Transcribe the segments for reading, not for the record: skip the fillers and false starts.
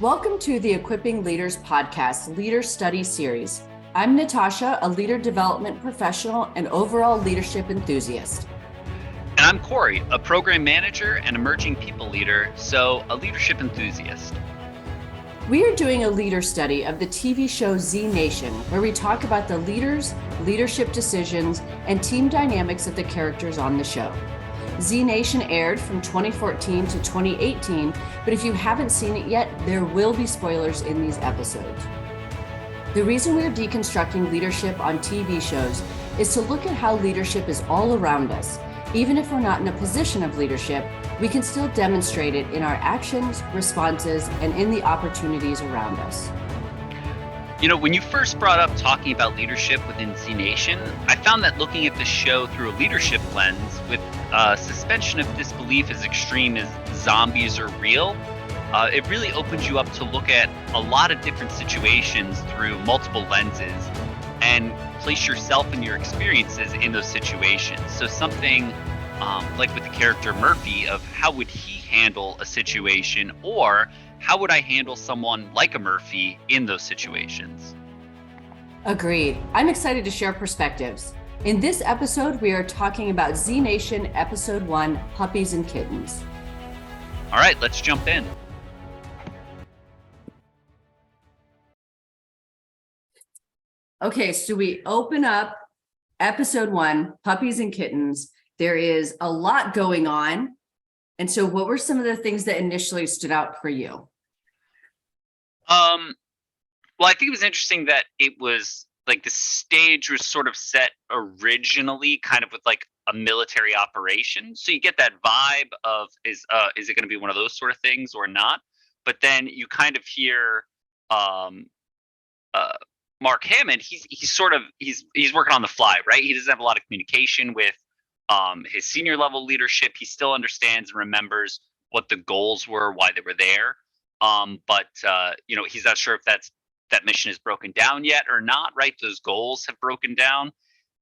Welcome to the Equipping Leaders Podcast Leader Study Series. I'm Natasha, a leader development professional and overall leadership enthusiast. And I'm Corey, a program manager and emerging people leader, so a leadership enthusiast. We are doing a leader study of the TV show Z Nation, where we talk about the leaders, leadership decisions, and team dynamics of the characters on the show. Z Nation aired from 2014 to 2018, but if you haven't seen it yet, there will be spoilers in these episodes. The reason we're deconstructing leadership on TV shows is to look at how leadership is all around us. Even if we're not in a position of leadership, we can still demonstrate it in our actions, responses, and in the opportunities around us. You know, when you first brought up talking about leadership within Z Nation, I found that looking at the show through a leadership lens with suspension of disbelief as extreme as zombies are real, it really opens you up to look at a lot of different situations through multiple lenses and place yourself and your experiences in those situations. So something like with the character Murphy of how would he handle a situation, or how would I handle someone like a Murphy in those situations? Agreed. I'm excited to share perspectives. In this episode, we are talking about Z Nation Episode 1, Puppies and Kittens. All right, let's jump in. Okay, so we open up Episode 1, Puppies and Kittens. There is a lot going on. And so what were some of the things that initially stood out for you? Well, I think it was interesting that it was like the stage was sort of set originally kind of with like a military operation. So you get that vibe of is it going to be one of those sort of things or not? But then you kind of hear Mark Hammond, he's working on the fly, right? He doesn't have a lot of communication with his senior level leadership. He still understands and remembers what the goals were, why they were there. But he's not sure if that mission is broken down yet or not, right? Those goals have broken down.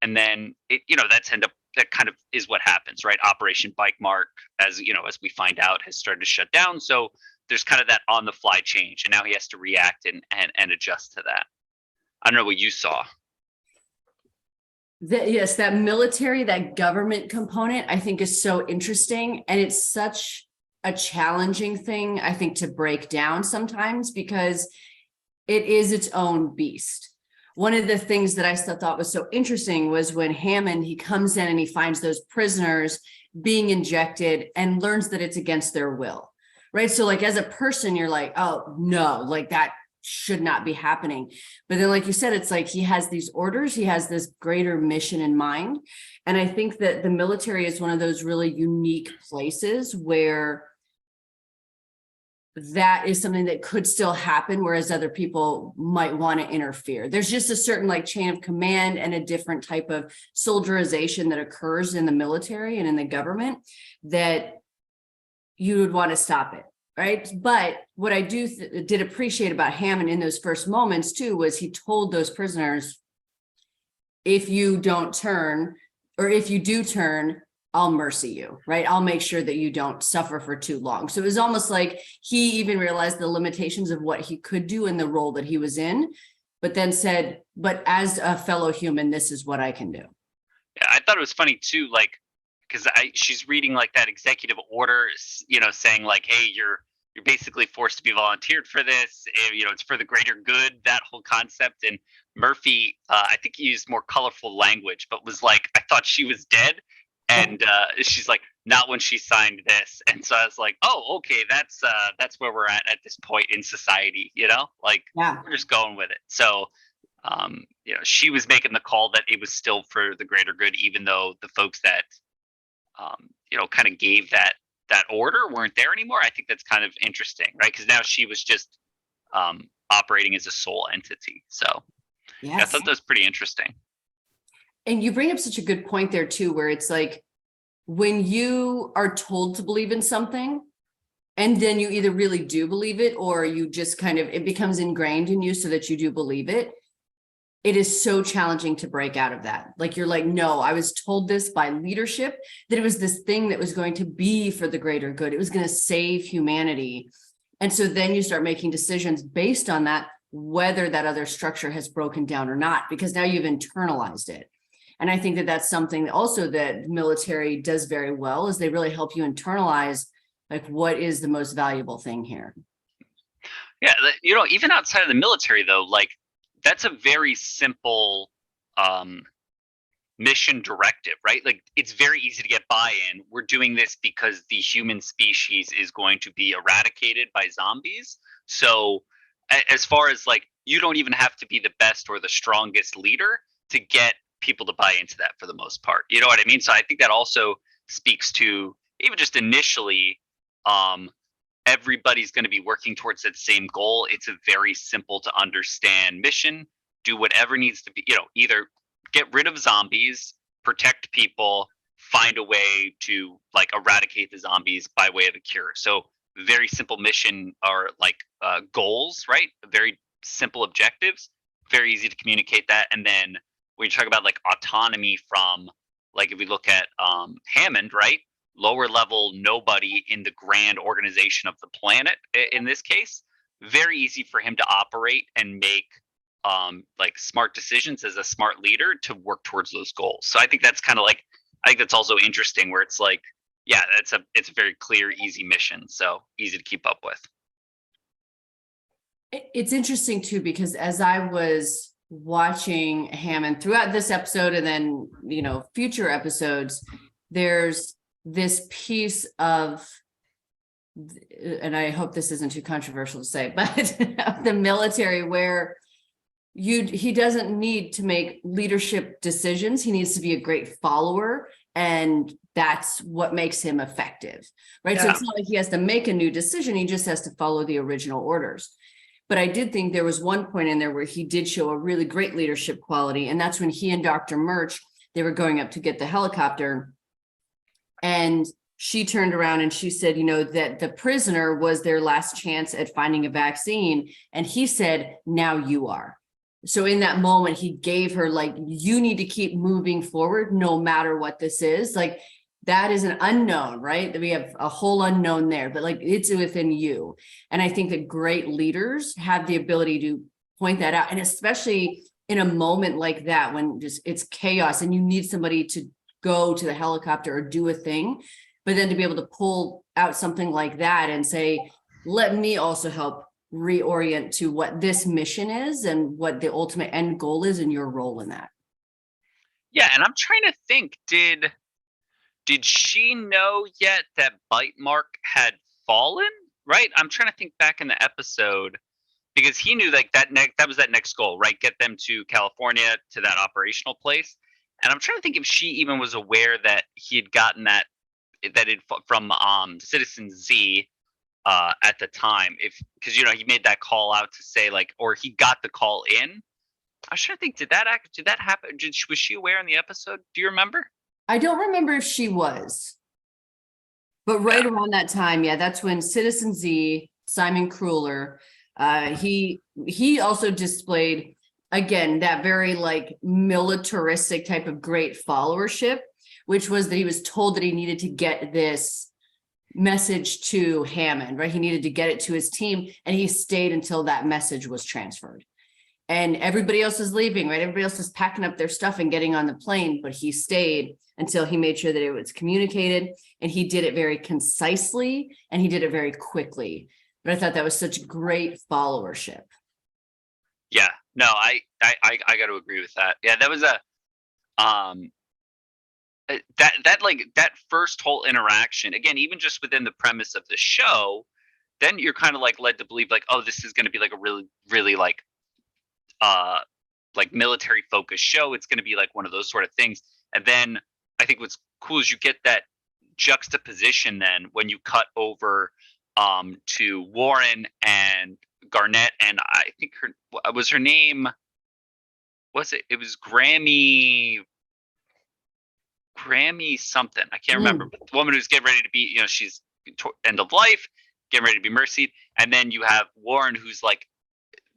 And then that kind of is what happens, right? Operation Bike Mark, as we find out, has started to shut down. So there's kind of that on the fly change, and now he has to react and adjust to that. I don't know what you saw. Yes, that military, that government component, I think is so interesting. And it's such a challenging thing, I think, to break down sometimes because it is its own beast. One of the things that I still thought was so interesting was when Hammond, he comes in and he finds those prisoners being injected and learns that it's against their will, right? So like as a person, you're like, oh no, like that should not be happening. But then, like you said, it's like he has these orders, he has this greater mission in mind. And I think that the military is one of those really unique places where that is something that could still happen, whereas other people might want to interfere. There's just a certain like chain of command and a different type of soldierization that occurs in the military and in the government that you would want to stop it. Right. But what I did appreciate about Hammond in those first moments, too, was he told those prisoners, if you don't turn, or if you do turn, I'll mercy you. Right. I'll make sure that you don't suffer for too long. So it was almost like he even realized the limitations of what he could do in the role that he was in, but then said, but as a fellow human, this is what I can do. Yeah, I thought it was funny, too, like, because she's reading like that executive order, saying like, hey, you're basically forced to be volunteered for this. It's for the greater good, that whole concept. And Murphy, I think he used more colorful language, but was like, I thought she was dead. And she's like, not when she signed this. And so I was like, oh, okay, that's where we're at this point in society, like Yeah. We're just going with it. So, she was making the call that it was still for the greater good, even though the folks that, kind of gave that order weren't there anymore. I think that's kind of interesting, right? Because now she was just operating as a sole entity. So Yes. Yeah, I thought that was pretty interesting. And you bring up such a good point there, too, where it's like when you are told to believe in something and then you either really do believe it or you just kind of it becomes ingrained in you so that you do believe it. It is so challenging to break out of that. Like you're like, no, I was told this by leadership that it was this thing that was going to be for the greater good. It was going to save humanity. And so then you start making decisions based on that, whether that other structure has broken down or not, because now you've internalized it. And I think that that's something that also that military does very well, is they really help you internalize like what is the most valuable thing here. Yeah, even outside of the military though, like that's a very simple mission directive, right? Like it's very easy to get buy-in. We're doing this because the human species is going to be eradicated by zombies. So as far as like, you don't even have to be the best or the strongest leader to get people to buy into that for the most part. You know what I mean? So I think that also speaks to, even just initially, everybody's going to be working towards that same goal. It's a very simple to understand mission. Do whatever needs to be, either get rid of zombies, protect people, find a way to like eradicate the zombies by way of a cure. So very simple mission are like goals, right? Very simple objectives, very easy to communicate that. And then when you talk about like autonomy from, like if we look at Hammond, right? Lower level nobody in the grand organization of the planet in this case, very easy for him to operate and make like smart decisions as a smart leader to work towards those goals. So I think that's kind of like, I think that's also interesting where it's like, yeah, it's a very clear, easy mission. So easy to keep up with. It's interesting too, because as I was watching Hammond throughout this episode and then, future episodes, there's this piece of, and I hope this isn't too controversial to say, but of the military where he doesn't need to make leadership decisions. He needs to be a great follower. And that's what makes him effective, right? Yeah. So it's not like he has to make a new decision. He just has to follow the original orders. But I did think there was one point in there where he did show a really great leadership quality. And that's when he and Dr. Murch, they were going up to get the helicopter. And she turned around and she said, that the prisoner was their last chance at finding a vaccine. And he said, now you are. So in that moment, he gave her like, you need to keep moving forward, no matter what this is. Like that is an unknown, right? That we have a whole unknown there, but like it's within you. And I think that great leaders have the ability to point that out. And especially in a moment like that, when just it's chaos and you need somebody to go to the helicopter or do a thing, but then to be able to pull out something like that and say, let me also help reorient to what this mission is and what the ultimate end goal is and your role in that. Yeah, and I'm trying to think, did she know yet that Bite Mark had fallen? Right? I'm trying to think back in the episode, because he knew like that was that next goal, right? Get them to California, to that operational place. And I'm trying to think if she even was aware that he had gotten that from Citizen Z at the time, because he made that call out to say like, or he got the call in. I was trying to think, did that happen? Was she aware in the episode? Do you remember? I don't remember if she was, but right around that time, that's when Citizen Z, Simon Kruller, he also displayed again that very like militaristic type of great followership, which was that he was told that he needed to get this message to Hammond, right? He needed to get it to his team, and he stayed until that message was transferred. And everybody else is leaving, right? Everybody else is packing up their stuff and getting on the plane, but he stayed until he made sure that it was communicated, and he did it very concisely and he did it very quickly. But I thought that was such great followership. Yeah, no, I got to agree with that. Yeah, that was that first whole interaction, again, even just within the premise of the show, then you're kind of like led to believe like, oh, this is going to be like a really, really like military focused show. It's going to be like one of those sort of things. And then I think what's cool is you get that juxtaposition then when you cut over to Warren and Garnett, and I think her name was it was Grammy something, I can't remember, but the woman who's getting ready to be, she's end of life, getting ready to be mercied. And then you have Warren, who's like,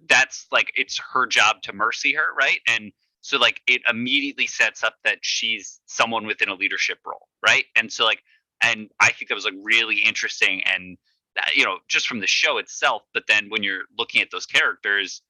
that's like, it's her job to mercy her, right? And so like it immediately sets up that she's someone within a leadership role, right? And so like, and I think that was like really interesting, and just from the show itself. But then when you're looking at those characters,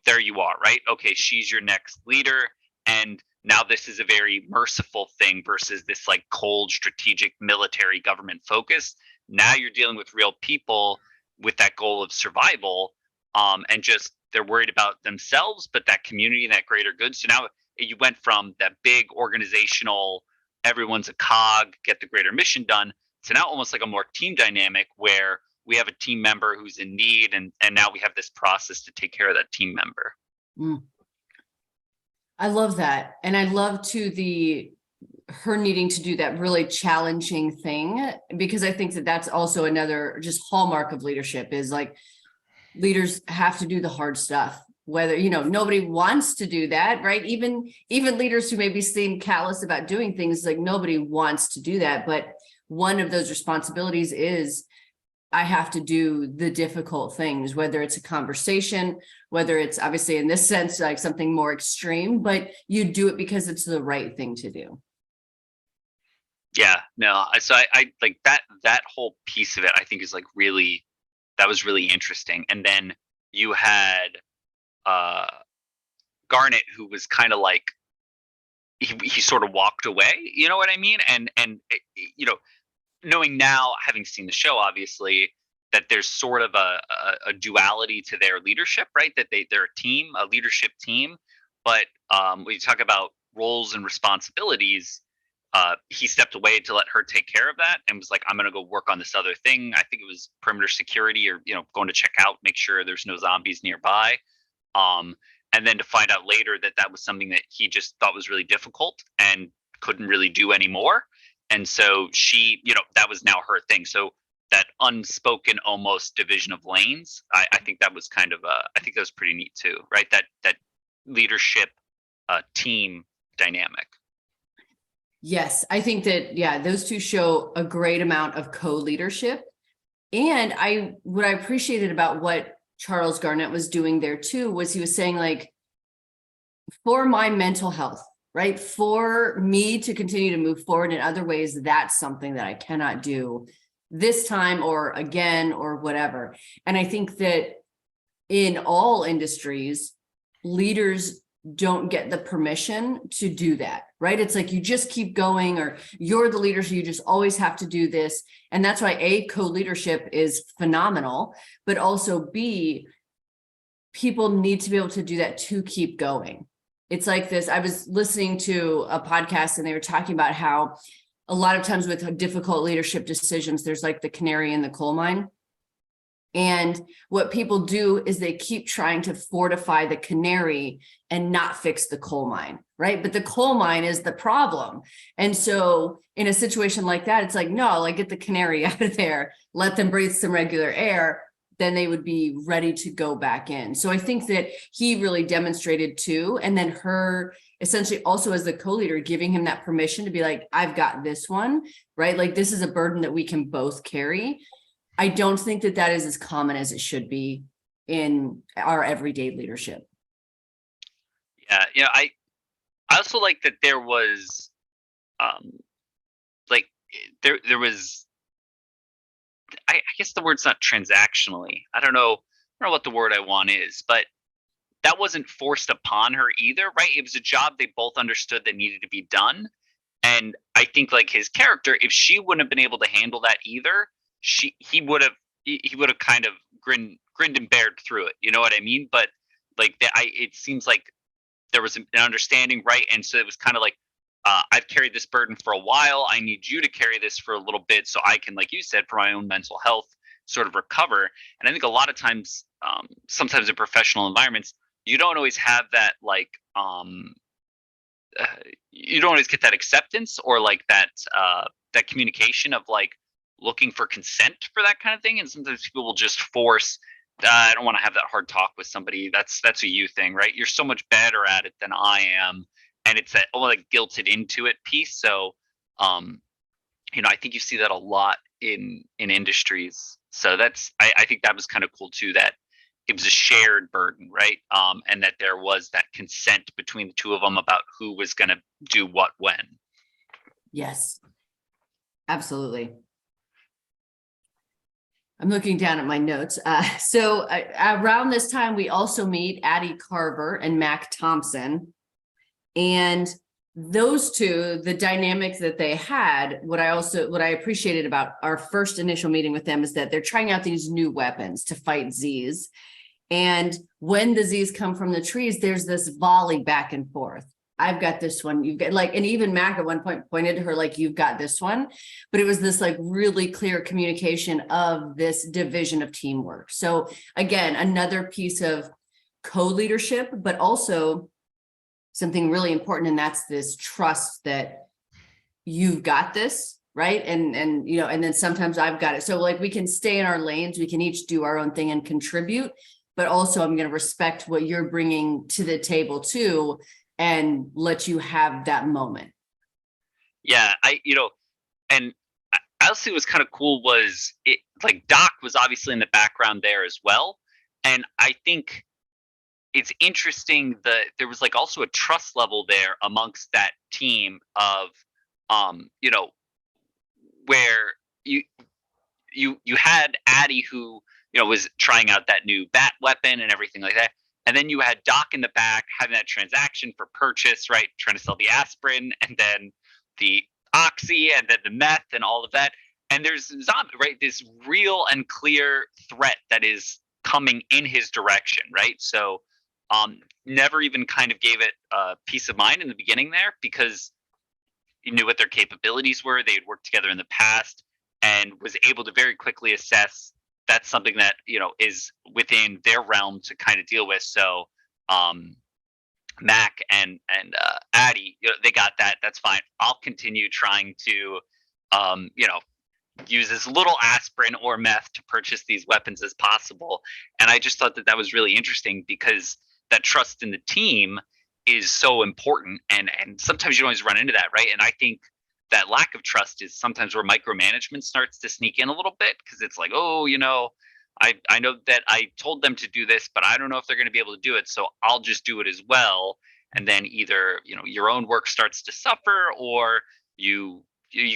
there you are, right? Okay, she's your next leader. And now this is a very merciful thing versus this like cold, strategic military government focus. Now you're dealing with real people with that goal of survival. And just they're worried about themselves, but that community and that greater good. So now you went from that big organizational, everyone's a cog, get the greater mission done, to now almost like a more team dynamic where we have a team member who's in need, and now we have this process to take care of that team member. Mm. I love that. And I love too her needing to do that really challenging thing, because I think that that's also another just hallmark of leadership is like leaders have to do the hard stuff, whether, nobody wants to do that, right? Even leaders who maybe seem callous about doing things, like nobody wants to do that. But one of those responsibilities is I have to do the difficult things, whether it's a conversation, whether it's obviously in this sense, like something more extreme, but you do it because it's the right thing to do. Yeah, no. So I like that whole piece of it, I think is like really, that was really interesting. And then you had Garnet, who was kind of like, he sort of walked away, you know what I mean? And knowing now, having seen the show, obviously, that there's sort of a duality to their leadership, right? That they're a team, a leadership team. But when you talk about roles and responsibilities, he stepped away to let her take care of that and was like, I'm going to go work on this other thing. I think it was perimeter security, or, going to check out, make sure there's no zombies nearby. And then to find out later that that was something that he just thought was really difficult and couldn't really do anymore. And so she, that was now her thing. So that unspoken almost division of lanes, I think that was kind of, I think that was pretty neat too, right? That leadership team dynamic. Yes, I think that, those two show a great amount of co-leadership. And what I appreciated about what Charles Garnet was doing there too, was he was saying like, for my mental health, right? For me to continue to move forward in other ways, that's something that I cannot do this time or again or whatever. And I think that in all industries, leaders don't get the permission to do that, right? It's like you just keep going, or you're the leader, so you just always have to do this. And that's why A, co-leadership is phenomenal, but also B, people need to be able to do that to keep going. It's like this, I was listening to a podcast and they were talking about how a lot of times with difficult leadership decisions, there's like the canary in the coal mine. And what people do is they keep trying to fortify the canary and not fix the coal mine, right? But the coal mine is the problem. And so in a situation like that, it's like, no, like get the canary out of there, let them breathe some regular air, then they would be ready to go back in. So I think that he really demonstrated too. And then her essentially also as the co-leader, giving him that permission to be like, I've got this one, right? Like this is a burden that we can both carry. I don't think that that is as common as it should be in our everyday leadership. Yeah, I also like that there was, like there was, I guess the word's not transactionally. I don't know what the word I want is, but that wasn't forced upon her either, right? It was a job they both understood that needed to be done. And I think like his character, if she wouldn't have been able to handle that either, he would have kind of grinned and bared through it. You know what I mean? But like it seems like there was an understanding, right? And so it was kind of like, I've carried this burden for a while. I need you to carry this for a little bit so I can, like you said, for my own mental health, sort of recover. And I think a lot of times, sometimes in professional environments, you don't always have that, like, you don't always get that acceptance or like that communication of like looking for consent for that kind of thing. And sometimes people will just force, I don't want to have that hard talk with somebody. That's a you thing, right? You're so much better at it than I am. And it's that like guilted into it piece. So, I think you see that a lot in industries. So I think that was kind of cool too, that it was a shared burden, right? And that there was that consent between the two of them about who was going to do what when. Yes, absolutely. I'm looking down at my notes. So around this time, we also meet Addie Carver and Mac Thompson. And those two, the dynamic that they had, what I appreciated about our first initial meeting with them is that they're trying out these new weapons to fight Z's. And when the Z's come from the trees, there's this volley back and forth. I've got this one, you've got like, and even Mac at one point pointed to her like, you've got this one, but it was this like really clear communication of this division of teamwork. So again, another piece of co-leadership, but also something really important, and that's this trust that you've got this, right? And you know, and then sometimes I've got it. So like we can stay in our lanes, we can each do our own thing and contribute, but also I'm going to respect what you're bringing to the table too, and let you have that moment. Yeah, and I also was kind of cool was it like Doc was obviously in the background there as well. And I think it's interesting that there was like also a trust level there amongst that team of you know, where you had Addie who, you know, was trying out that new bat weapon and everything like that. And then you had Doc in the back having that transaction for purchase, right? Trying to sell the aspirin and then the oxy and then the meth and all of that. And there's zombie, right? This real and clear threat that is coming in his direction, right? So never even kind of gave it peace of mind in the beginning there because he knew what their capabilities were. They had worked together in the past and was able to very quickly assess that's something that, you know, is within their realm to kind of deal with. So Mac and Addie, you know, they got that. That's fine. I'll continue trying to, you know, use as little aspirin or meth to purchase these weapons as possible. And I just thought that that was really interesting because that trust in the team is so important. And sometimes you don't always run into that, right? And I think that lack of trust is sometimes where micromanagement starts to sneak in a little bit because it's like, oh, you know, I know that I told them to do this, but I don't know if they're going to be able to do it. So I'll just do it as well. And then either, you know, your own work starts to suffer or you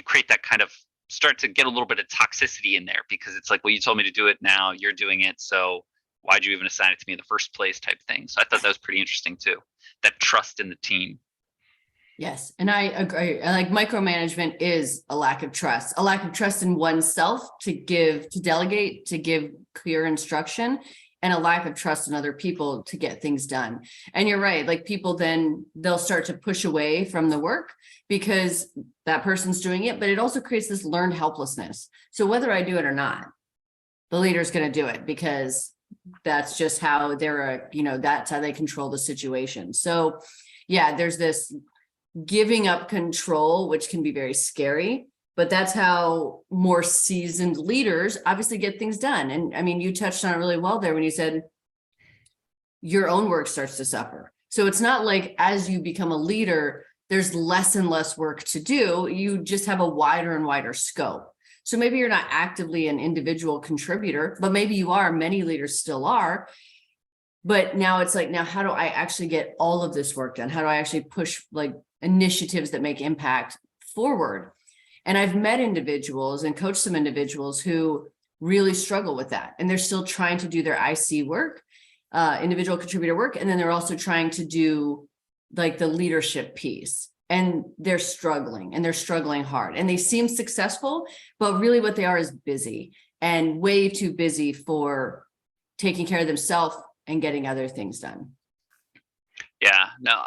create that kind of start to get a little bit of toxicity in there because it's like, well, you told me to do it. Now you're doing it. So why'd you even assign it to me in the first place type thing. So I thought that was pretty interesting too. That trust in the team. Yes. And I agree. Like micromanagement is a lack of trust in oneself to delegate, to give clear instruction, and a lack of trust in other people to get things done. And you're right. Like people then they'll start to push away from the work because that person's doing it, but it also creates this learned helplessness. So whether I do it or not, the leader's going to do it because that's just how they're, you know, that's how they control the situation. So yeah, there's this giving up control, which can be very scary, but that's how more seasoned leaders obviously get things done. And I mean, you touched on it really well there when you said your own work starts to suffer. So it's not like as you become a leader, there's less and less work to do. You just have a wider and wider scope. So maybe you're not actively an individual contributor, but maybe you are. Many leaders still are. But now it's like, now how do I actually get all of this work done? How do I actually push like initiatives that make impact forward? And I've met individuals and coached some individuals who really struggle with that. And they're still trying to do their IC work, individual contributor work. And then they're also trying to do like the leadership piece. And they're struggling hard and they seem successful, but really what they are is busy and way too busy for taking care of themselves and getting other things done. Yeah, no,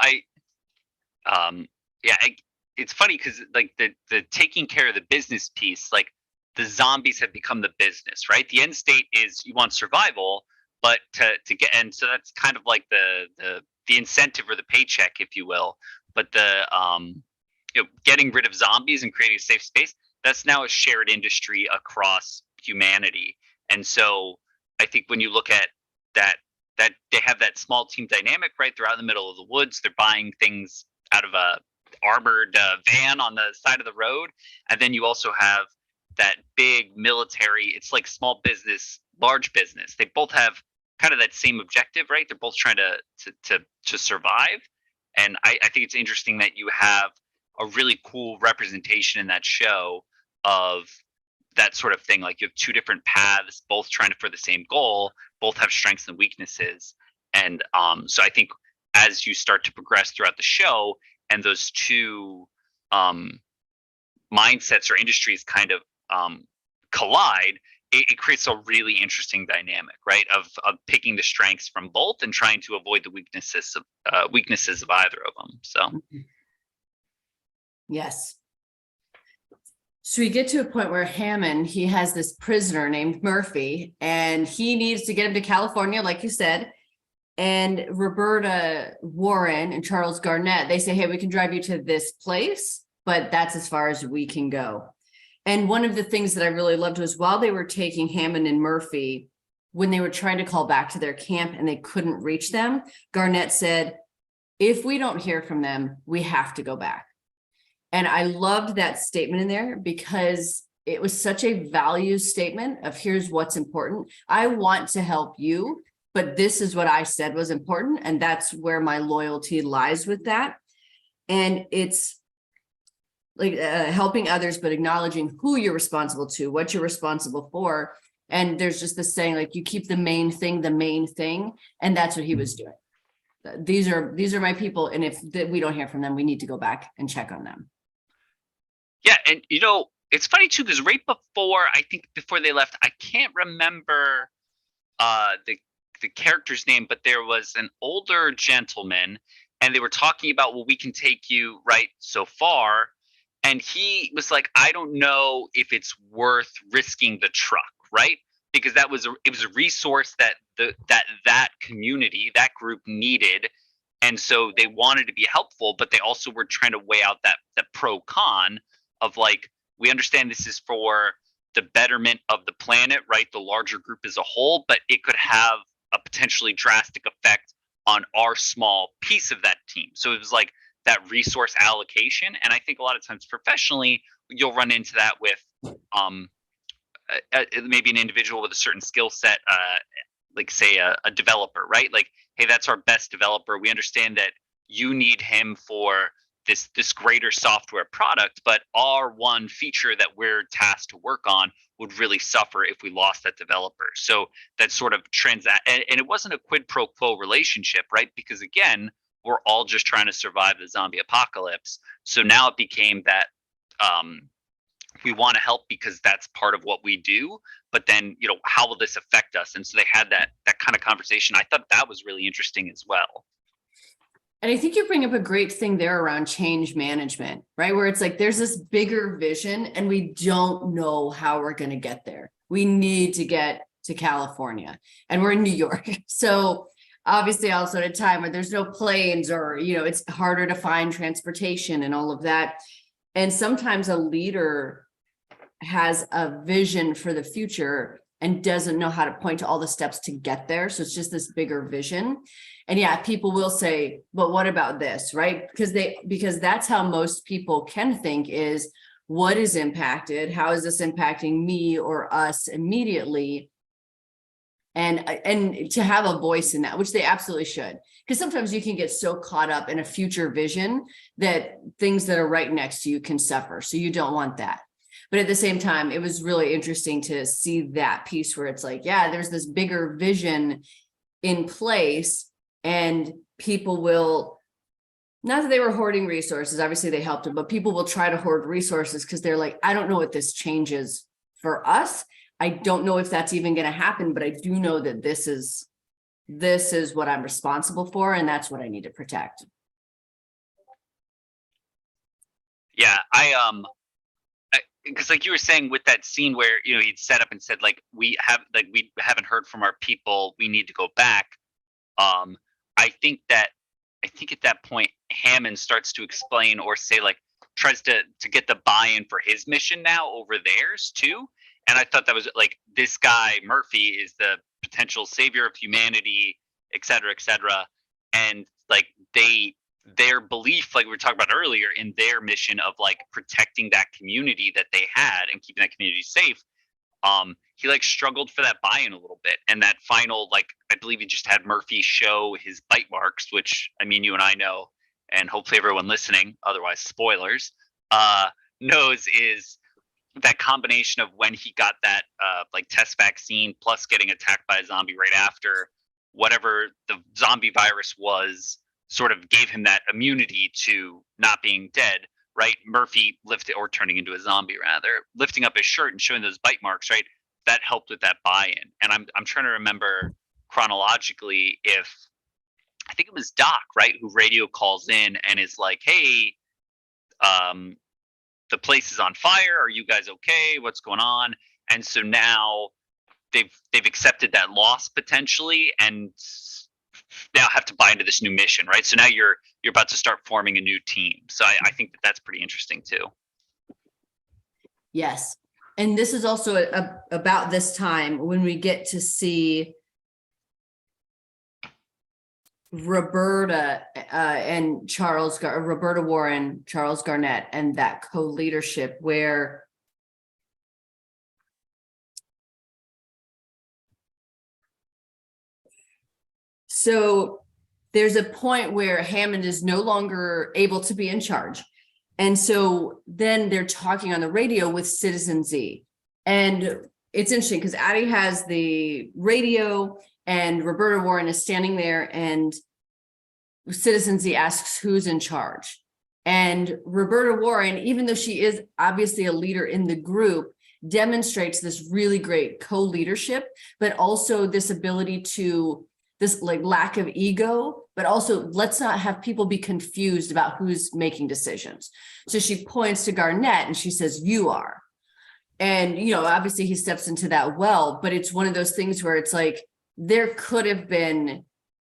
it's funny because like the taking care of the business piece, like the zombies have become the business, right? The end state is you want survival, but to get, and so that's kind of like the incentive or the paycheck, if you will. But the you know, getting rid of zombies and creating a safe space, that's now a shared industry across humanity. And so I think when you look at that they have that small team dynamic, right? They're out in the middle of the woods. They're buying things out of a armored van on the side of the road. And then you also have that big military, it's like small business, large business. They both have kind of that same objective, right? They're both trying to survive. And I think it's interesting that you have a really cool representation in that show of that sort of thing. Like you have two different paths, both trying for the same goal, both have strengths and weaknesses. And so I think as you start to progress throughout the show and those two mindsets or industries kind of collide, it creates a really interesting dynamic, right? Of picking the strengths from both and trying to avoid the weaknesses of either of them. So yes. So we get to a point where Hammond, he has this prisoner named Murphy, and he needs to get him to California, like you said. And Roberta Warren and Charles Garnett, they say, hey, we can drive you to this place, but that's as far as we can go. And one of the things that I really loved was while they were taking Hammond and Murphy, when they were trying to call back to their camp and they couldn't reach them, Garnett said, if we don't hear from them, we have to go back. And I loved that statement in there because it was such a value statement of here's what's important. I want to help you, but this is what I said was important. And that's where my loyalty lies with that. And it's like helping others, but acknowledging who you're responsible to, what you're responsible for. And there's just this saying, like, you keep the main thing. And that's what he was doing. These are my people. And if we don't hear from them, we need to go back and check on them. Yeah. And, it's funny too, because right before they left, I can't remember the character's name, but there was an older gentleman and they were talking about, well, we can take you right so far. And he was like, I don't know if it's worth risking the truck, right? Because it was a resource that that community, that group needed. And so they wanted to be helpful, but they also were trying to weigh out that pro con of like, we understand this is for the betterment of the planet, right? The larger group as a whole, but it could have a potentially drastic effect on our small piece of that team. So it was like that resource allocation. And I think a lot of times professionally, you'll run into that with maybe an individual with a certain skill set, like say a developer, right? Like, hey, that's our best developer. We understand that you need him for this greater software product, but our one feature that we're tasked to work on would really suffer if we lost that developer. So that sort of and it wasn't a quid pro quo relationship, right? Because again, we're all just trying to survive the zombie apocalypse. So now it became that we want to help because that's part of what we do. But then, how will this affect us? And so they had that kind of conversation. I thought that was really interesting as well. And I think you bring up a great thing there around change management, right? Where it's like, there's this bigger vision and we don't know how we're going to get there. We need to get to California and we're in New York. So obviously also at a time where there's no planes or, it's harder to find transportation and all of that. And sometimes a leader has a vision for the future and doesn't know how to point to all the steps to get there. So it's just this bigger vision. And yeah, people will say, but what about this, right? Because that's how most people can think is, what is impacted? How is this impacting me or us immediately? And to have a voice in that, which they absolutely should. Because sometimes you can get so caught up in a future vision that things that are right next to you can suffer. So you don't want that. But at the same time, it was really interesting to see that piece where it's like, yeah, there's this bigger vision in place. And people will, not that they were hoarding resources, obviously they helped them, but people will try to hoard resources because they're like, I don't know what this changes for us. I don't know if that's even going to happen, but I do know that this is what I'm responsible for. And that's what I need to protect. Yeah, because like you were saying with that scene where, he'd set up and said, like, we haven't heard from our people. We need to go back. I think at that point, Hammond starts to explain or say, like, tries to get the buy-in for his mission now over theirs too. And I thought that was like, this guy, Murphy, is the potential savior of humanity, et cetera, et cetera. And like their belief, like we were talking about earlier, in their mission of like protecting that community that they had and keeping that community safe. He like struggled for that buy-in a little bit. And that final, like, I believe he just had Murphy show his bite marks, which I mean, you and I know, and hopefully everyone listening, otherwise spoilers, knows is, that combination of when he got that like test vaccine plus getting attacked by a zombie right after, whatever the zombie virus was, sort of gave him that immunity to not being dead, right? Murphy lifted, or turning into a zombie rather, lifting up his shirt and showing those bite marks, right? That helped with that buy-in. And I'm trying to remember chronologically if I think it was Doc, right, who radio calls in and is like, "Hey, um, the place is on fire. Are you guys okay? What's going on?" And so now they've accepted that loss potentially, and now have to buy into this new mission, right? So now you're about to start forming a new team. So I think that that's pretty interesting too. Yes. And this is also about this time when we get to see Roberta and Roberta Warren, Charles Garnett, and that co-leadership where so there's a point where Hammond is no longer able to be in charge. And so then they're talking on the radio with Citizen Z. And it's interesting because Addie has the radio and Roberta Warren is standing there and Citizen Z asks who's in charge. And Roberta Warren, even though she is obviously a leader in the group, demonstrates this really great co-leadership, but also this ability to this like lack of ego, but also let's not have people be confused about who's making decisions. So she points to Garnett and she says, "You are." And, you know, obviously he steps into that well, but it's one of those things where it's like, there could have been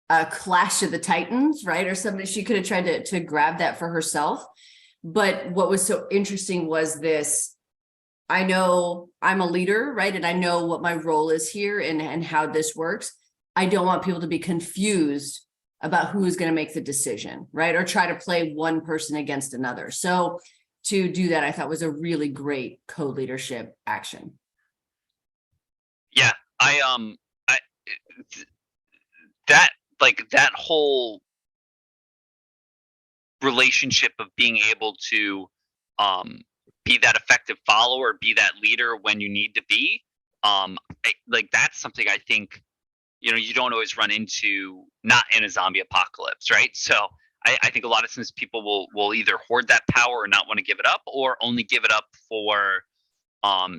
a clash of the Titans, right? Or somebody, she could have tried to grab that for herself. But what was so interesting was this, I know I'm a leader, right? And I know what my role is here and how this works. I don't want people to be confused about who's going to make the decision, right? Or try to play one person against another. So to do that, I thought was a really great co-leadership action. Yeah, that like that whole relationship of being able to be that effective follower, be that leader when you need to be, like that's something I think, you know, you don't always run into, not in a zombie apocalypse, right? So I think a lot of times people will either hoard that power or not want to give it up, or only give it up for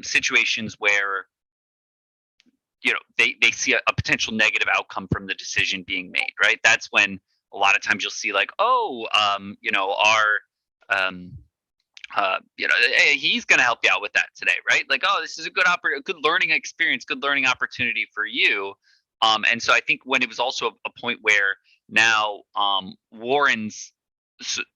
situations where, you know, they see a potential negative outcome from the decision being made, right? That's when a lot of times you'll see like, oh, you know, you know, hey, he's going to help you out with that today, right? Like, oh, this is a good learning experience, good learning opportunity for you. And so I think when it was also a point where now Warren's,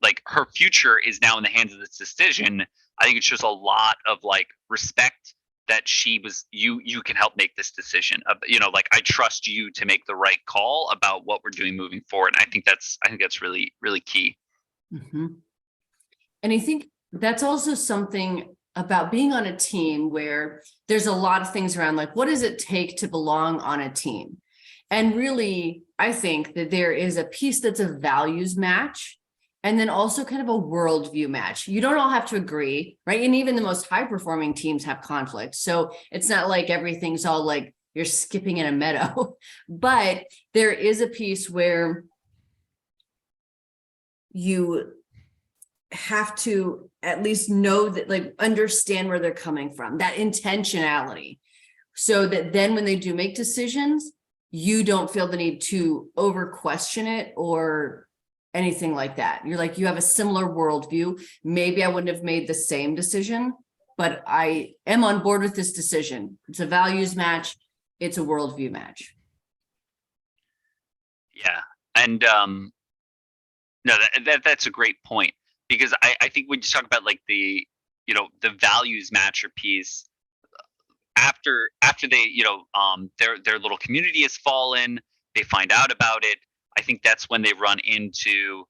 like, her future is now in the hands of this decision, I think it shows a lot of like respect that she was, you can help make this decision. You know, like, I trust you to make the right call about what we're doing moving forward. And I think that's really, really key. Mm-hmm. And I think that's also something about being on a team where there's a lot of things around, like, what does it take to belong on a team? And really, I think that there is a piece that's a values match, and then also kind of a worldview match. You don't all have to agree, right? And even the most high performing teams have conflict. So it's not like everything's all like you're skipping in a meadow, but there is a piece where you have to at least know that, like, understand where they're coming from, that intentionality, so that then when they do make decisions, you don't feel the need to over question it or anything like that. You're like, you have a similar worldview. Maybe I wouldn't have made the same decision, but I am on board with this decision. It's a values match. It's a worldview match. Yeah. And no, that's a great point, because I think when you talk about like the, you know, the values matcher piece, after they, you know, their little community has fallen, they find out about it. I think that's when they run into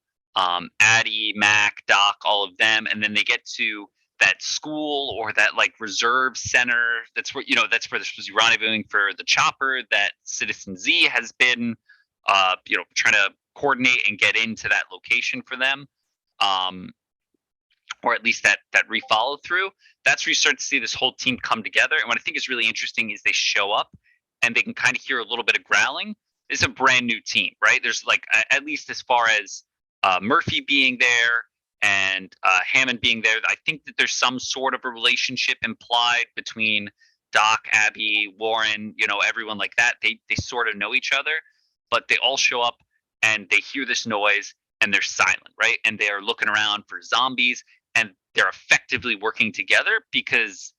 Addie, Mac, Doc, all of them, and then they get to that school or that like reserve center. That's where, you know, that's where they're supposed to be rendezvousing for the chopper that Citizen Z has been, you know, trying to coordinate and get into that location for them. or at least that re-follow through, that's where you start to see this whole team come together. And what I think is really interesting is they show up and they can kind of hear a little bit of growling. It's a brand new team, right? There's like, at least as far as Murphy being there and Hammond being there, I think that there's some sort of a relationship implied between Doc, Abby, Warren, everyone like that. They sort of know each other, but they all show up and they hear this noise and they're silent, right? And they are looking around for zombies, and they're effectively working together because,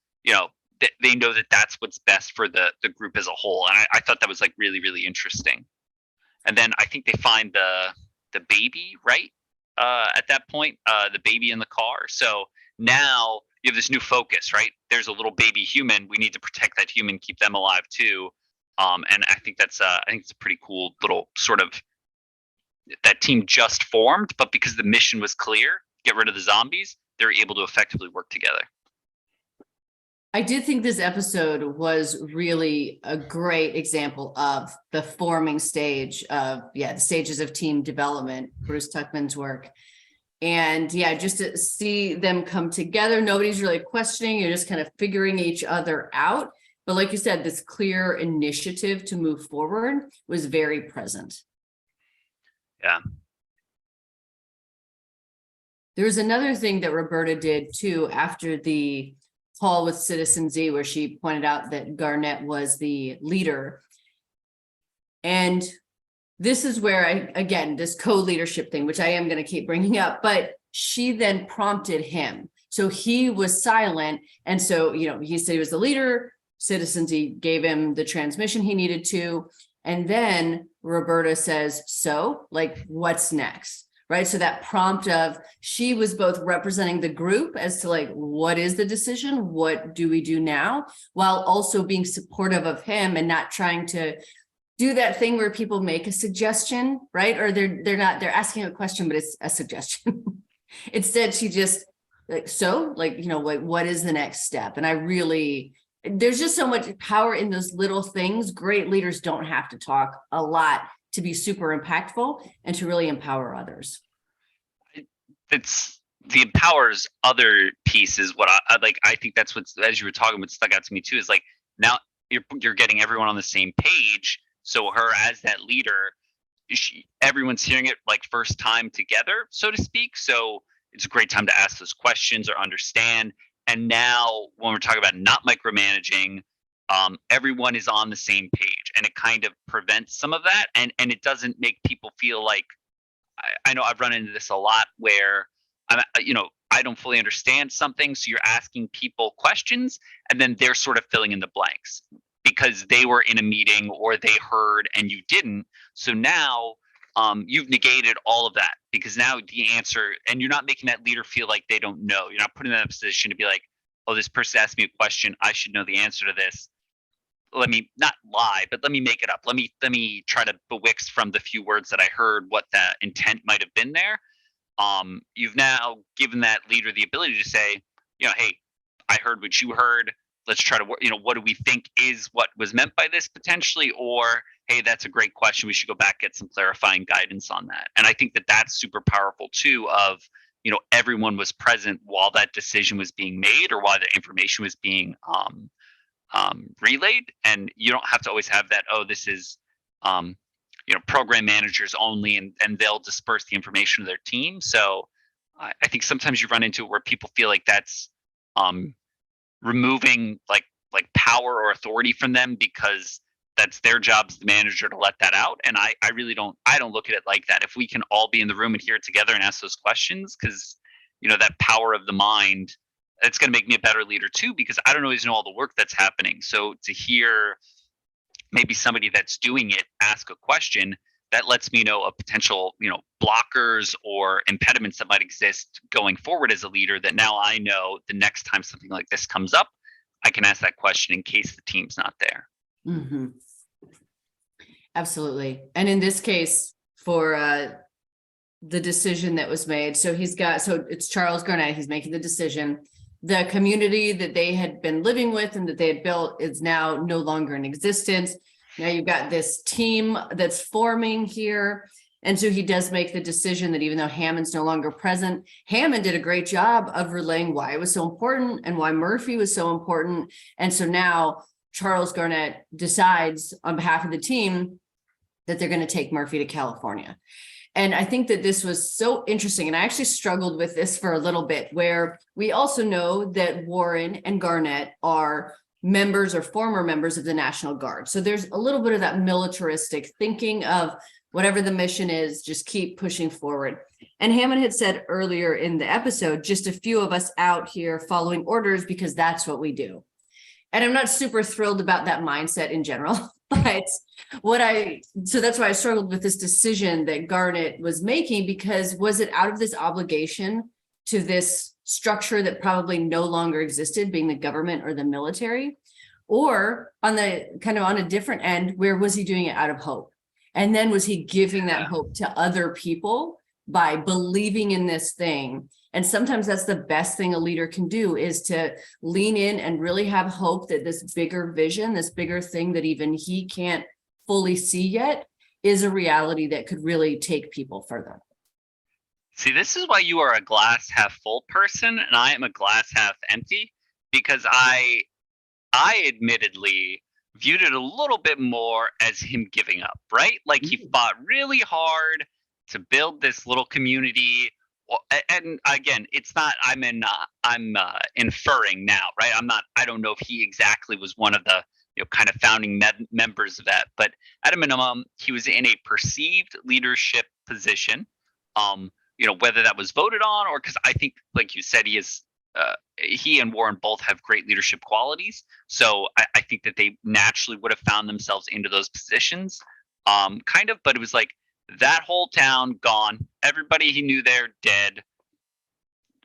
they know that that's what's best for the group as a whole. And I thought that was like really, really interesting. And then I think they find the baby, right? At that point, the baby in the car. So now you have this new focus, right? There's a little baby human. We need to protect that human, keep them alive too. And I think it's a pretty cool little sort of, that team just formed, but because the mission was clear, get rid of the zombies, they're able to effectively work together. I did think this episode was really a great example of the forming stage of, the stages of team development, Bruce Tuckman's work. And just to see them come together, nobody's really questioning, you're just kind of figuring each other out. But like you said, this clear initiative to move forward was very present. Yeah. There's another thing that Roberta did too after the call with Citizen Z, where she pointed out that Garnett was the leader. And this is where this co-leadership thing, which I am going to keep bringing up, but she then prompted him. So he was silent. And so, he said he was the leader. Citizen Z gave him the transmission he needed to. And then Roberta says, so like, what's next? Right. So that prompt of, she was both representing the group as to like, what is the decision? What do we do now? While also being supportive of him and not trying to do that thing where people make a suggestion, right? Or they're asking a question, but it's a suggestion. Instead, she just like, what is the next step? And there's just so much power in those little things. Great leaders don't have to talk a lot to be super impactful and to really empower others. It's the empowers other piece is what I like. I think that's what's, as you were talking, what stuck out to me too, is like, now you're getting everyone on the same page. So her as that leader, everyone's hearing it like first time together, so to speak. So it's a great time to ask those questions or understand. And now when we're talking about not micromanaging, everyone is on the same page, and it kind of prevents some of that. And it doesn't make people feel like, I know I've run into this a lot where I don't fully understand something. So you're asking people questions and then they're sort of filling in the blanks because they were in a meeting or they heard and you didn't. So now you've negated all of that because now the answer, and you're not making that leader feel like they don't know. You're not putting them in a position to be like, oh, this person asked me a question, I should know the answer to this. Let me not lie, but let me make it up. Let me try to bewix from the few words that I heard what that intent might have been there. You've now given that leader the ability to say, hey, I heard what you heard. Let's try to, what do we think is what was meant by this potentially? Or, hey, that's a great question. We should go back, get some clarifying guidance on that. And I think that that's super powerful too of, everyone was present while that decision was being made or while the information was being relayed. And you don't have to always have that, oh, this is, program managers only, and they'll disperse the information to their team. So I think sometimes you run into it where people feel like that's removing like power or authority from them because that's their job as the manager to let that out. And I really don't look at it like that. If we can all be in the room and hear it together and ask those questions, because that power of the mind, it's going to make me a better leader too, because I don't always know all the work that's happening. So to hear maybe somebody that's doing it ask a question, that lets me know of potential, blockers or impediments that might exist going forward as a leader, that now I know the next time something like this comes up, I can ask that question in case the team's not there. Mm-hmm. Absolutely. And in this case, for the decision that was made, so it's Charles Garnett, he's making the decision. The community that they had been living with and that they had built is now no longer in existence. Now you've got this team that's forming here. And so he does make the decision that even though Hammond's no longer present, Hammond did a great job of relaying why it was so important and why Murphy was so important. And so now Charles Garnett decides on behalf of the team that they're going to take Murphy to California. And I think that this was so interesting. And I actually struggled with this for a little bit, where we also know that Warren and Garnett are members or former members of the National Guard. So there's a little bit of that militaristic thinking of whatever the mission is, just keep pushing forward. And Hammond had said earlier in the episode, just a few of us out here following orders because that's what we do. And I'm not super thrilled about that mindset in general, but so that's why I struggled with this decision that Garnett was making, because was it out of this obligation to this structure that probably no longer existed, being the government or the military, or on the kind of on a different end, where was he doing it out of hope? And then was he giving that hope to other people by believing in this thing? And sometimes that's the best thing a leader can do, is to lean in and really have hope that this bigger vision, this bigger thing that even he can't fully see yet, is a reality that could really take people further. See, this is why you are a glass half full person and I am a glass half empty, because I admittedly viewed it a little bit more as him giving up, right? Like he fought really hard to build this little community. Well, and again, it's not, I'm inferring now, right? I don't know if he exactly was one of the, kind of founding members of that, but at a minimum, he was in a perceived leadership position. Whether that was voted on, or because I think, like you said, he and Warren both have great leadership qualities. So I think that they naturally would have found themselves into those positions, but it was like that whole town gone. Everybody he knew there dead,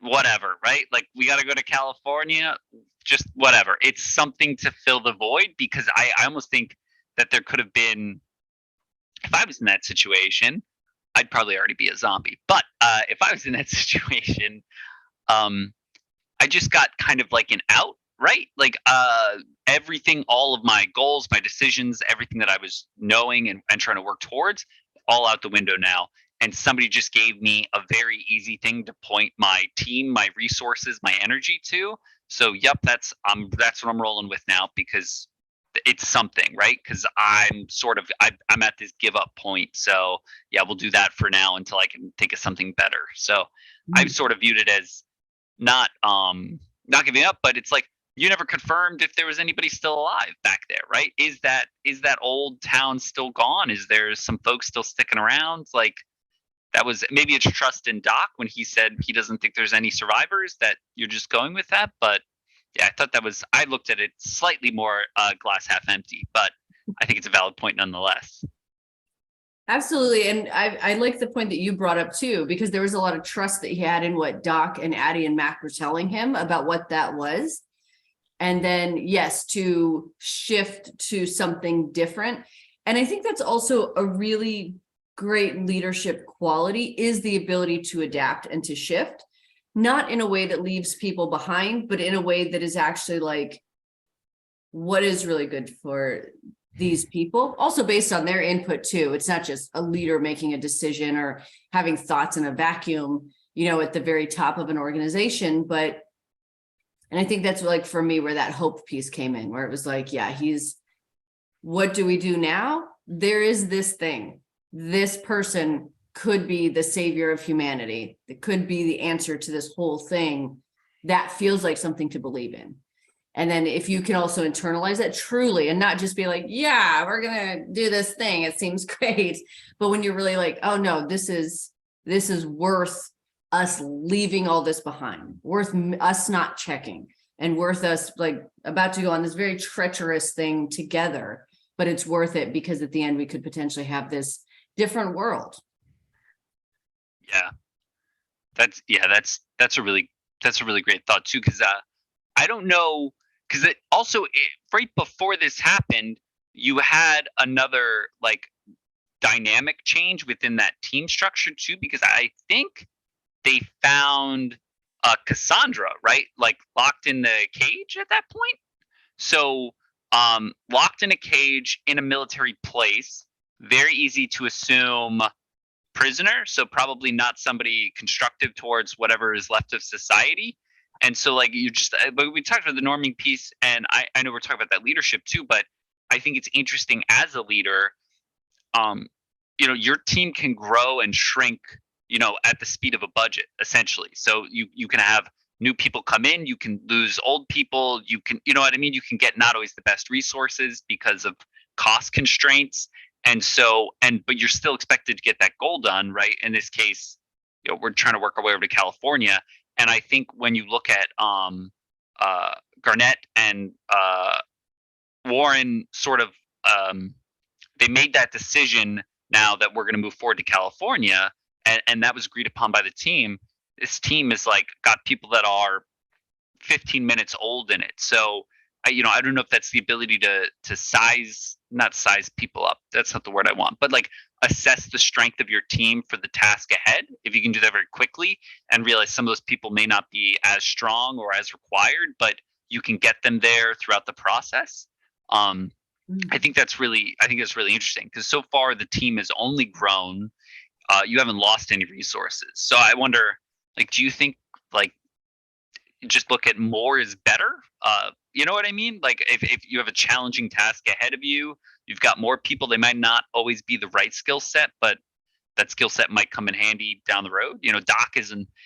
whatever, right? Like, we got to go to California, just whatever. It's something to fill the void, because I almost think that there could have been, if I was in that situation, I'd probably already be a zombie. But if I was in that situation, I just got kind of like an out, right? Like everything, all of my goals, my decisions, everything that I was knowing and trying to work towards, all out the window now. And somebody just gave me a very easy thing to point my team, my resources, my energy to. So, yep, that's what I'm rolling with now, because it's something, right? Because I'm at this give up point. So yeah, we'll do that for now until I can think of something better. So I've sort of viewed it as not giving up, but it's like, you never confirmed if there was anybody still alive back there, right? Is that old town still gone? Is there some folks still sticking around? Like, that was, maybe it's trust in Doc when he said he doesn't think there's any survivors, that you're just going with that. But yeah, I looked at it slightly more glass half empty, but I think it's a valid point nonetheless. Absolutely. And I like the point that you brought up too, because there was a lot of trust that he had in what Doc and Addie and Mac were telling him about what that was. And then, yes, to shift to something different. And I think that's also a really great leadership quality, is the ability to adapt and to shift, not in a way that leaves people behind, but in a way that is actually like, what is really good for these people, also based on their input too. It's not just a leader making a decision or having thoughts in a vacuum, at the very top of an organization. And I think that's like, for me, where that hope piece came in, where it was like, yeah, what do we do now? There is this thing. This person could be the savior of humanity. It could be the answer to this whole thing. That feels like something to believe in. And then if you can also internalize that truly, and not just be like, yeah, we're going to do this thing, it seems great. But when you're really like, oh no, this is worth us leaving all this behind, worth us not checking, and worth us like about to go on this very treacherous thing together, but it's worth it, because at the end we could potentially have this different world. Yeah, that's a really great thought too, because I don't know, because it also, right before this happened, you had another like dynamic change within that team structure too, because I think they found Cassandra, right? Like locked in the cage at that point. So locked in a cage in a military place, very easy to assume prisoner, so probably not somebody constructive towards whatever is left of society. And so like you just, but we talked about the norming piece, and I know we're talking about that leadership too, but I think it's interesting as a leader, um, your team can grow and shrink, at the speed of a budget, essentially. So you can have new people come in, you can lose old people, you can, you know what I mean? You can get not always the best resources because of cost constraints. And so, but you're still expected to get that goal done, right? In this case, we're trying to work our way over to California. And I think when you look at Garnett and Warren sort of, they made that decision now that we're going to move forward to California, and that was agreed upon by the team. This team is like got people that are 15 minutes old in it. So I don't know if that's the ability to not size people up. That's not the word I want, but like assess the strength of your team for the task ahead. If you can do that very quickly and realize some of those people may not be as strong or as required, but you can get them there throughout the process. I think that's really interesting, because so far the team has only grown. You haven't lost any resources. So I wonder, like, do you think like just look at more is better? You know what I mean? Like if you have a challenging task ahead of you, you've got more people. They might not always be the right skill set, but that skill set might come in handy down the road. Doc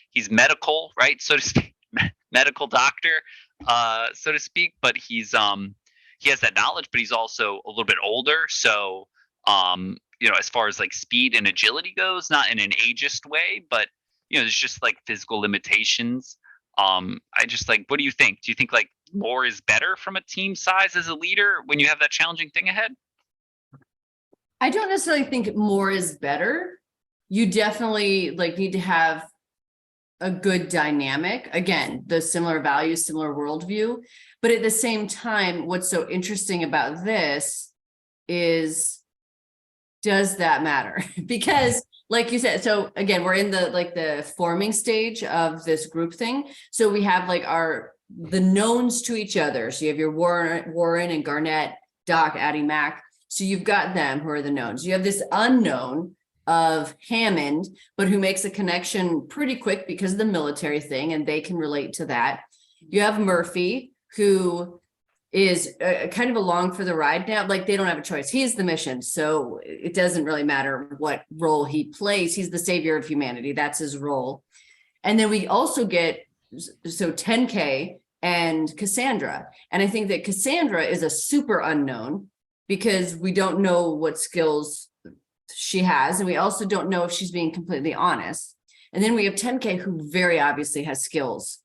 he's medical, right? So to speak, medical doctor, so to speak, but he has that knowledge, but he's also a little bit older. So, as far as like speed and agility goes, not in an ageist way, but, there's just like physical limitations. I just like, what do you think? Do you think like more is better from a team size as a leader when you have that challenging thing ahead? I don't necessarily think more is better. You definitely like need to have a good dynamic. Again, the similar values, similar worldview. But at the same time, what's so interesting about this is, does that matter? Because like you said, so again, we're in the forming stage of this group thing. So we have like the knowns to each other. So you have your Warren and Garnett, Doc, Addie Mac. So you've got them who are the knowns. You have this unknown of Hammond, but who makes a connection pretty quick because of the military thing, and they can relate to that. You have Murphy, who is kind of along for the ride now. Like they don't have a choice. He's the mission. So it doesn't really matter what role he plays. He's the savior of humanity. That's his role. And then we also get, 10K and Cassandra. And I think that Cassandra is a super unknown because we don't know what skills she has. And we also don't know if she's being completely honest. And then we have 10K, who very obviously has skills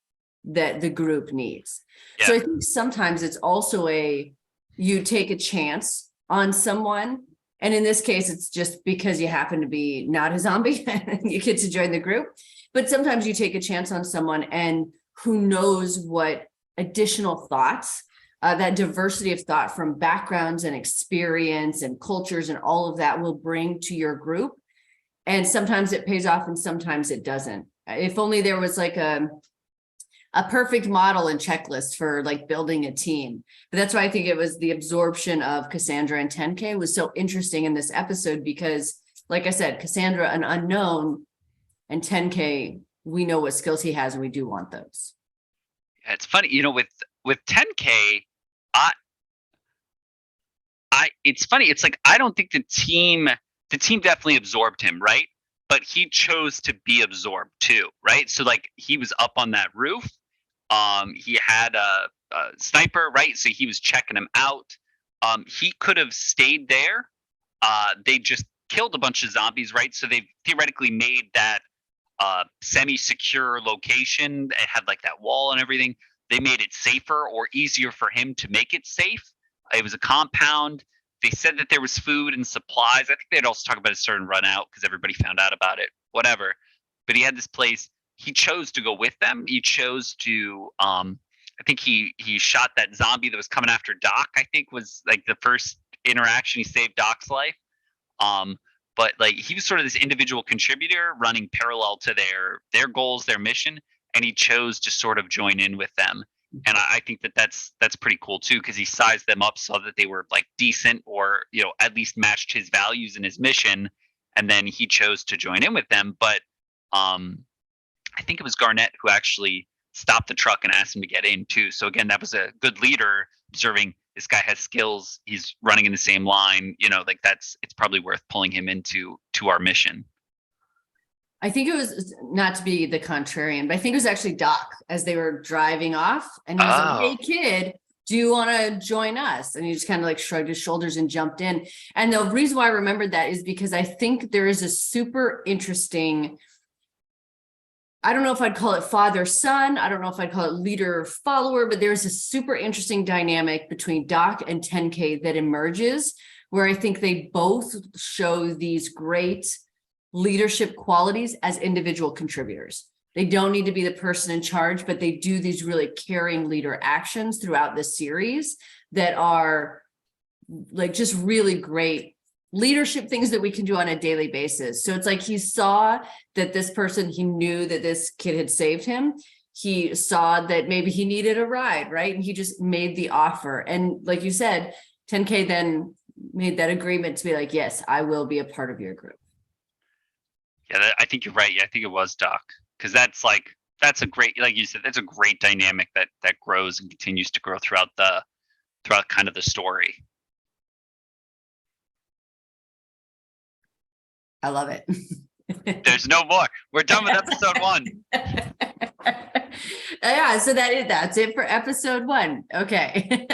that the group needs. Yeah. So I think sometimes it's also you take a chance on someone. And in this case, it's just because you happen to be not a zombie and you get to join the group. But sometimes you take a chance on someone, and who knows what additional thoughts, that diversity of thought from backgrounds and experience and cultures and all of that will bring to your group. And sometimes it pays off and sometimes it doesn't. If only there was like a perfect model and checklist for like building a team. But that's why I think it was the absorption of Cassandra and 10K was so interesting in this episode, because like I said, Cassandra, an unknown, and 10K, we know what skills he has and we do want those. Yeah, it's funny, with 10K, it's funny. It's like, I don't think the team definitely absorbed him, right? But he chose to be absorbed too, right? So like he was up on that roof. He had a sniper, right? So he was checking him out. He could have stayed there. They just killed a bunch of zombies, right? So they theoretically made that semi-secure location. It had like that wall and everything. They made it safer or easier for him to make it safe. It was a compound. They said that there was food and supplies. I think they'd also talk about it starting to run out because everybody found out about it, whatever. But he had this place. He chose to go with them. He chose to, I think he shot that zombie that was coming after Doc, I think was like the first interaction. He saved Doc's life. But like he was sort of this individual contributor running parallel to their goals, their mission, and he chose to sort of join in with them. And I think that's pretty cool too, because he sized them up so that they were like decent or at least matched his values and his mission. and then he chose to join in with them. But I think it was Garnett who actually stopped the truck and asked him to get in too. So again, that was a good leader observing this guy has skills. He's running in the same line, like it's probably worth pulling him into our mission. I think it was, not to be the contrarian, but I think it was actually Doc as they were driving off, and he was like, "Hey kid, do you want to join us?" And he just kind of like shrugged his shoulders and jumped in. And the reason why I remembered that is because I think there is a super interesting, I don't know if I'd call it father-son, I don't know if I'd call it leader-follower, but there's a super interesting dynamic between Doc and 10K that emerges, where I think they both show these great leadership qualities as individual contributors. They don't need to be the person in charge, but they do these really caring leader actions throughout the series that are like just really great leadership things that we can do on a daily basis. So it's like he saw that this person, he knew that this kid had saved him. He saw that maybe he needed a ride, right? And he just made the offer. And like you said, 10K then made that agreement to be like, yes, I will be a part of your group. Yeah, I think you're right. Yeah, I think it was Doc, because that's a great, like you said, that's a great dynamic that grows and continues to grow throughout kind of the story. I love it. There's no more. We're done with episode 1. Yeah, so that's it for episode 1. Okay.